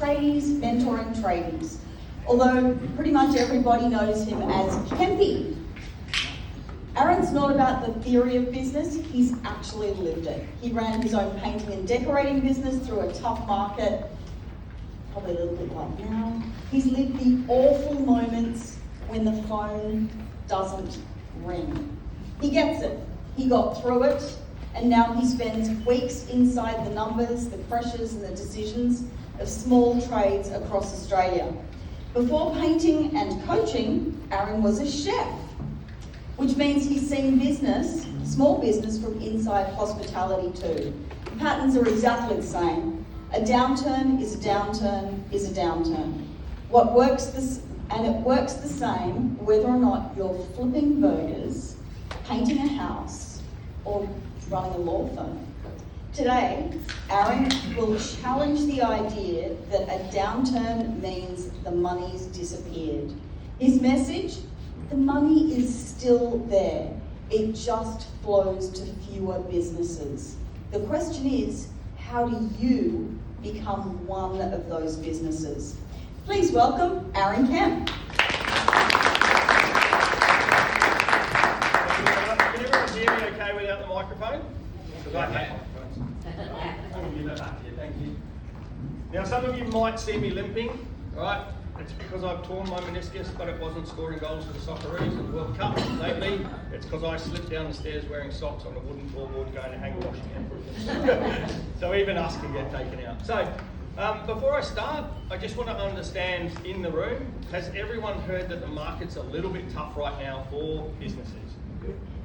Tradies mentoring tradies, although pretty much everybody knows him as Kempy. Aaron's not about the theory of business, he's actually lived it. He ran his own painting and decorating business through a tough market, probably a little bit like now. He's lived the awful moments when the phone doesn't ring. He gets it, he got through it, and now he spends weeks inside the numbers, the pressures and the decisions of small trades across Australia. Before painting and coaching, Aaron was a chef, which means he's seen business, small business, from inside hospitality too. The patterns are exactly the same. A downturn is a downturn is a downturn. It works the same whether or not you're flipping burgers, painting a house, or running a law firm. Today, Aaron will challenge the idea that a downturn means the money's disappeared. His message: the money is still there. It just flows to fewer businesses. The question is, how do you become one of those businesses? Please welcome Aaron Kemp. Can everyone hear me okay without the microphone? Thank you. Now, some of you might see me limping, right? It's because I've torn my meniscus, but it wasn't scoring goals for the Socceroos in the World Cup lately. It's because I slipped down the stairs wearing socks on a wooden floorboard going to hang washing. So even us can get taken out. So before I start, I just want to understand in the room, has everyone heard that the market's a little bit tough right now for businesses?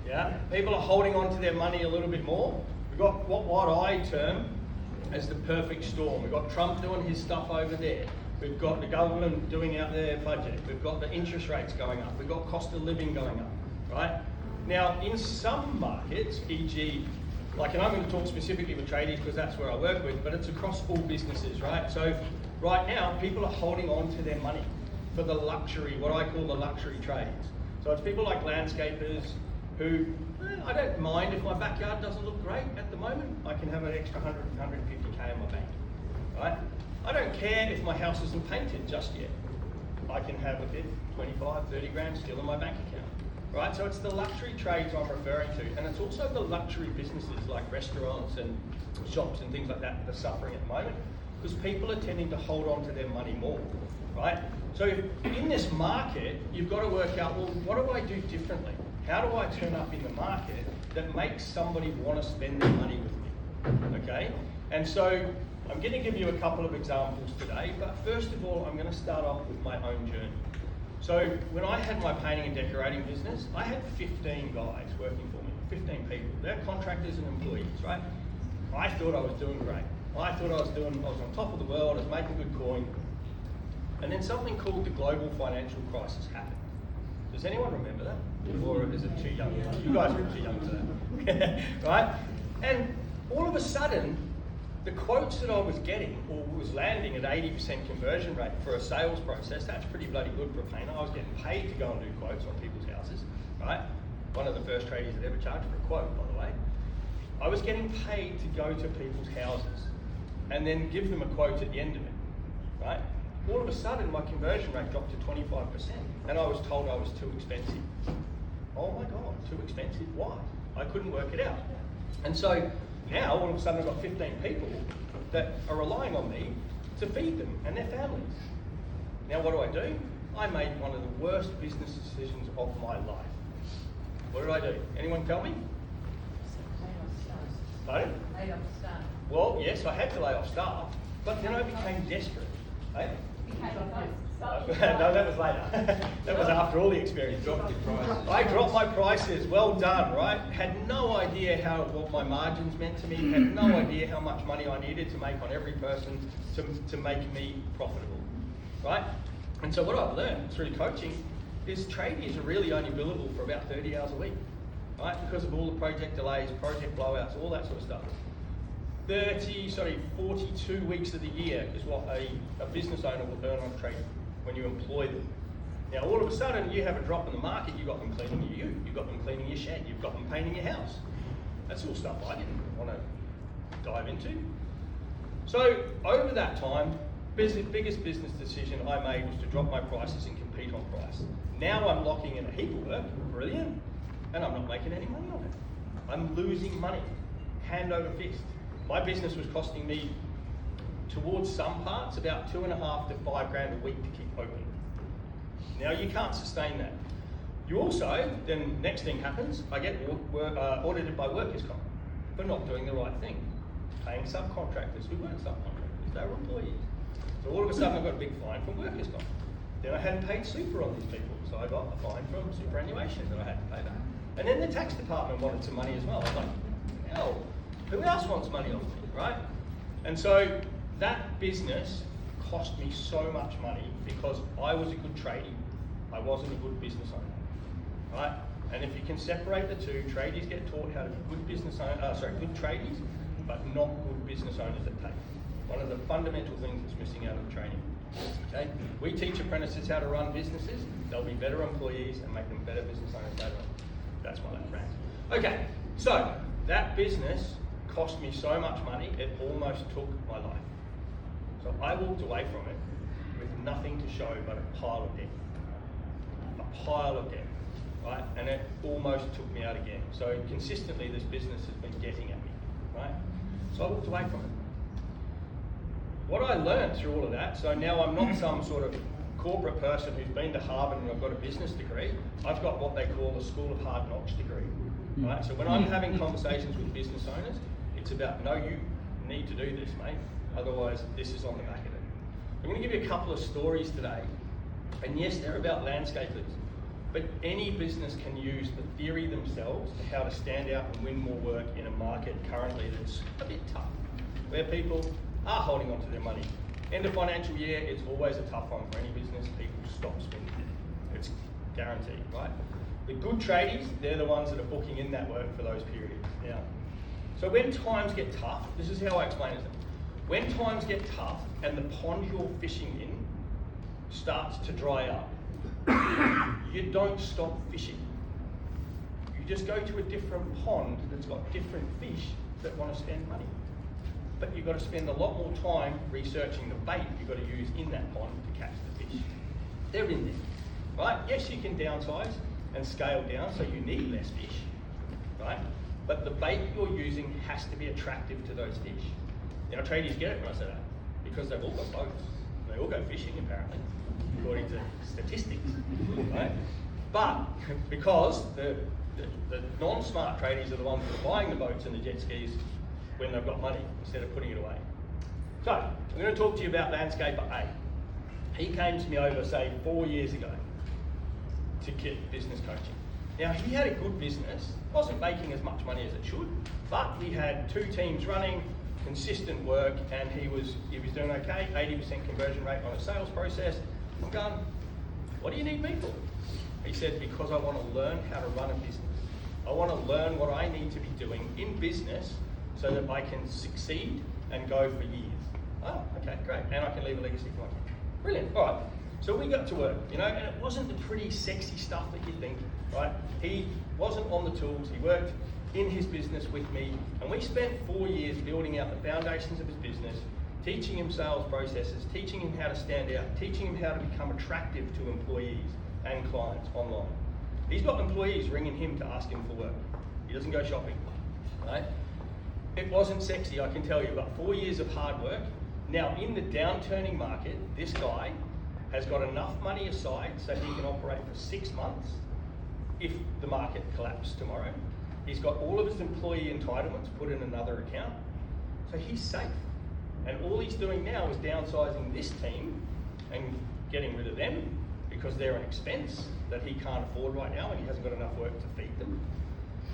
Yeah, people are holding on to their money a little bit more. We've got what I term as the perfect storm. We've got Trump doing his stuff over there. We've got the government doing out their budget. We've got the interest rates going up. We've got cost of living going up, right? Now, in some markets, e.g., and I'm going to talk specifically with Tradies because that's where I work with, but it's across all businesses, right? So right now, people are holding on to their money for the luxury, what I call the luxury trades. So it's people like landscapers who, I don't mind if my backyard doesn't look great at the moment. I can have an extra 100, 150k in my bank, right? I don't care if my house isn't painted just yet. I can have a bit, 25, 30 grand still in my bank account, right? So it's the luxury trades I'm referring to, and it's also the luxury businesses like restaurants and shops and things like that are suffering at the moment because people are tending to hold on to their money more, right? So in this market, you've got to work out, well, what do I do differently? How do I turn up in the market that makes somebody want to spend their money with me, okay? And so I'm going to give you a couple of examples today, but first of all, I'm going to start off with my own journey. So when I had my painting and decorating business, I had 15 guys working for me, 15 people. They're contractors and employees, right? I thought I was doing great. I thought I was on top of the world, I was making good coin. And then something called the global financial crisis happened. Does anyone remember that? Or is it too young? You guys are too young for that, right? And all of a sudden, the quotes that I was getting, or was landing at 80% conversion rate for a sales process, that's pretty bloody good for a painter. I was getting paid to go and do quotes on people's houses, right? One of the first tradies that ever charged for a quote, by the way. I was getting paid to go to people's houses and then give them a quote at the end of it, right? All of a sudden, my conversion rate dropped to 25%, and I was told I was too expensive. Oh my God, too expensive? Why? I couldn't work it out. And so now, all of a sudden, I've got 15 people that are relying on me to feed them and their families. Now, what do? I made one of the worst business decisions of my life. What did I do? Anyone tell me? Pardon? Lay off staff. Well, yes, I had to lay off staff, but then I became desperate. Hey? No, that was later. That was after all the experience. I dropped my prices, well done, right? Had no idea what my margins meant to me, had no idea how much money I needed to make on every person to make me profitable, right? And so what I've learned through coaching is tradies are really only billable for about 30 hours a week, right? Because of all the project delays, project blowouts, all that sort of stuff. 42 weeks of the year is what a business owner will earn on trading when you employ them. Now, all of a sudden, you have a drop in the market, you've got them cleaning your ute, you've got them cleaning your shed, you've got them painting your house. That's all stuff I didn't want to dive into. So, over that time, Biggest business decision I made was to drop my prices and compete on price. Now I'm locking in a heap of work, brilliant, and I'm not making any money on it. I'm losing money, hand over fist. My business was costing me, towards some parts, about $2.5 to $5 grand a week to keep open. Now you can't sustain that. You also, then next thing happens, I get audited by workers' comp for not doing the right thing, paying subcontractors who weren't subcontractors, they were employees. So all of a sudden I got a big fine from workers' comp. Then I hadn't paid super on these people, so I got a fine from superannuation that I had to pay that. And then the tax department wanted some money as well. I was like, hell, who else wants money off me, right? And so that business cost me so much money because I was a good tradie, I wasn't a good business owner, right? And if you can separate the two, tradies get taught how to be good business owners, good tradies, but not good business owners at take. One of the fundamental things that's missing out of the training. Okay, we teach apprentices how to run businesses. They'll be better employees and make them better business owners later on. That's why that rant. Okay, so that business cost me so much money, it almost took my life. So I walked away from it with nothing to show but a pile of debt. A pile of debt, right? And it almost took me out again. So consistently this business has been getting at me, right? So I walked away from it. What I learned through all of that, so now I'm not some sort of corporate person who's been to Harvard and I've got a business degree. I've got what they call a School of Hard Knocks degree, right? So when I'm having conversations with business owners, it's about, no, you need to do this, mate. Otherwise, this is on the back of it. I'm going to give you a couple of stories today. And yes, they're about landscapers. But any business can use the theory themselves to how to stand out and win more work in a market currently that's a bit tough, where people are holding on to their money. End of financial year, it's always a tough one for any business. People stop spending. It's guaranteed, right? The good tradies, they're the ones that are booking in that work for those periods. Now, so when times get tough, this is how I explain it to them. When times get tough and the pond you're fishing in starts to dry up, you don't stop fishing. You just go to a different pond that's got different fish that want to spend money. But you've got to spend a lot more time researching the bait you've got to use in that pond to catch the fish. They're in there, right? Yes, you can downsize and scale down so you need less fish, right? But the bait you're using has to be attractive to those fish. Now, tradies get it when I say that, because they've all got boats. They all go fishing, apparently, according to statistics, right? But because the non-smart tradies are the ones that are buying the boats and the jet skis when they've got money instead of putting it away. So, I'm going to talk to you about landscaper A. He came to me over, say, 4 years ago to get business coaching. Now, he had a good business, wasn't making as much money as it should, but he had 2 teams running, consistent work, and he was doing okay, 80% conversion rate on a sales process. I'm going, what do you need me for? He said, because I want to learn how to run a business. I want to learn what I need to be doing in business so that I can succeed and go for years. Oh, okay, great. And I can leave a legacy for my kids. Brilliant, all right. So we got to work, and it wasn't the pretty sexy stuff that you think, right? He wasn't on the tools, he worked in his business with me, and we spent 4 years building out the foundations of his business, teaching him sales processes, teaching him how to stand out, teaching him how to become attractive to employees and clients online. He's got employees ringing him to ask him for work. He doesn't go shopping, right? It wasn't sexy, I can tell you, but 4 years of hard work. Now, in the downturning market, this guy has got enough money aside so he can operate for 6 months if the market collapsed tomorrow. He's got all of his employee entitlements put in another account, so he's safe. And all he's doing now is downsizing this team and getting rid of them because they're an expense that he can't afford right now and he hasn't got enough work to feed them.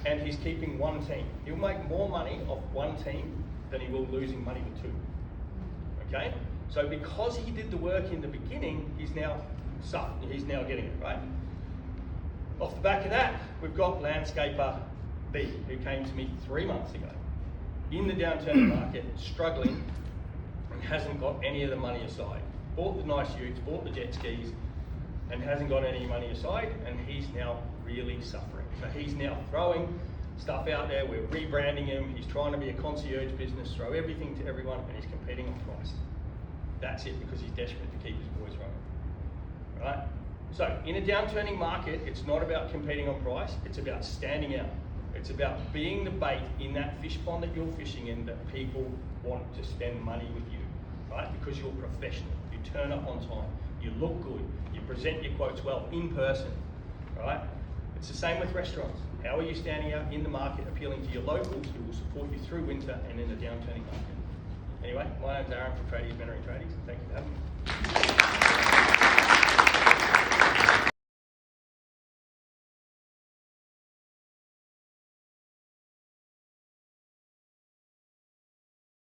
And he's keeping 1 team. He'll make more money off 1 team than he will losing money with 2. Okay? So because he did the work in the beginning, he's now getting it, right? Off the back of that, we've got landscaper B, who came to me 3 months ago, in the downturn market, struggling, and hasn't got any of the money aside. Bought the nice utes, bought the jet skis, and hasn't got any money aside, and he's now really suffering. So he's now throwing stuff out there, we're rebranding him, he's trying to be a concierge business, throw everything to everyone, and he's competing on price. That's it, because he's desperate to keep his boys running. Right? So in a downturning market, it's not about competing on price, it's about standing out. It's about being the bait in that fish pond that you're fishing in that people want to spend money with you, right? Because you're professional, you turn up on time, you look good, you present your quotes well in person, right? It's the same with restaurants. How are you standing out in the market, appealing to your locals who will support you through winter and in a downturning market? Anyway, my name's Aaron from Tradies, Tradies. Thank you for having me.